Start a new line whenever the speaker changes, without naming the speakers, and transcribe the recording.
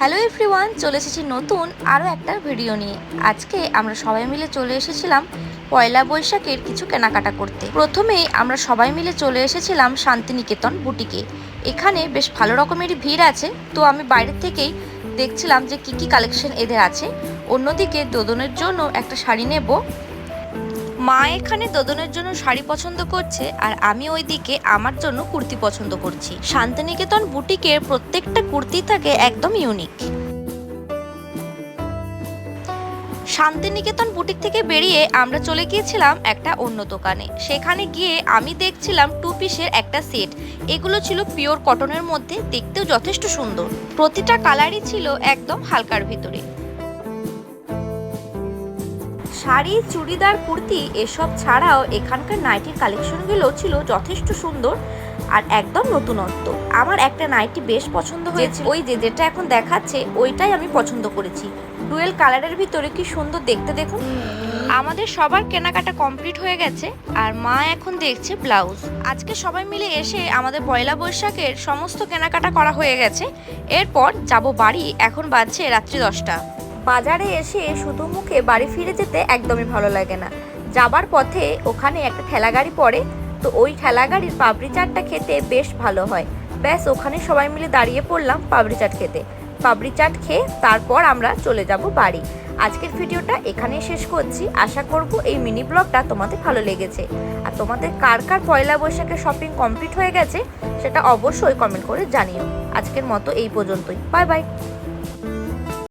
Hello everyone, চলে এসেছি নতুন আরও একটা ভিডিও নিয়ে। আজকে আমরা সবাই মিলে চলে এসেছিলাম পয়লা বৈশাখের কিছু কেনাকাটা করতে। প্রথমেই আমরা সবাই মিলে চলে এসেছিলাম শান্তিনিকেতন বুটিকে। এখানে বেশ ভালো রকমেরই ভিড় আছে, তো আমি বাইরে থেকেই দেখছিলাম যে কি কি কালেকশন এদের আছে। অন্যদিকে দোদনের জন্য একটা শাড়ি নেব। মা এখানে দোদনের জন্য শাড়ি পছন্দ করছে, আর আমি ওইদিকে আমার জন্য কুর্তি পছন্দ করছি। শান্তিনিকেতন বুটিকের প্রত্যেকটা কুর্তি থাকে একদম ইউনিক। শান্তিনিকেতন বুটিক থেকে বেরিয়ে আমরা চলে গিয়েছিলাম একটা অন্য দোকানে। সেখানে গিয়ে আমি দেখছিলাম 2 পিসের একটা সেট। এগুলো ছিল পিওর কটনের মধ্যে, দেখতেও যথেষ্ট সুন্দর। প্রতিটা কালারই ছিল একদম হালকার ভিতরে। শাড়ি, চুড়িদার, কুর্তি এসব ছাড়াও এখানকার নাইটির কালেকশনগুলো ছিল যথেষ্ট সুন্দর আর একদম নতুনত্ব। আমার একটা নাইটি বেশ পছন্দ হয়েছে, ওই যেটা এখন দেখাচ্ছে ওইটাই আমি পছন্দ করেছি। ডুয়েল কালারের ভিতরে কি সুন্দর দেখতে, দেখুন। আমাদের সবার কেনাকাটা কমপ্লিট হয়ে গেছে, আর মা এখন দেখছে ব্লাউজ। আজকে সবাই মিলে এসে আমাদের পয়লা বৈশাখের সমস্ত কেনাকাটা করা হয়ে গেছে। এরপর যাব বাড়ি। এখন বাজছে রাত্রি 10টা। বাজারে এসে শুধু মুখে বাড়ি ফিরে যেতে একদমই ভালো লাগে না। যাবার পথে ওখানে একটা ঠেলাগাড়ি পড়ে, তো ওই ঠেলাগাড়ির পাপড়ি চাটটা খেতে বেশ ভালো হয়। ব্যাস ওখানে সবাই মিলে দাঁড়িয়ে পড়লাম পাপড়ি চাট খেতে। পাপড়ি চাট খেয়ে তারপর আমরা চলে যাব বাড়ি। আজকের ভিডিওটা এখানেই শেষ করছি। আশা করব এই মিনি ব্লগটা তোমাদের ভালো লেগেছে। আর তোমাদের কার কার পয়লা বৈশাখের শপিং কমপ্লিট হয়ে গেছে সেটা অবশ্যই কমেন্ট করে জানিও। আজকের মতো এই পর্যন্তই। Bye bye.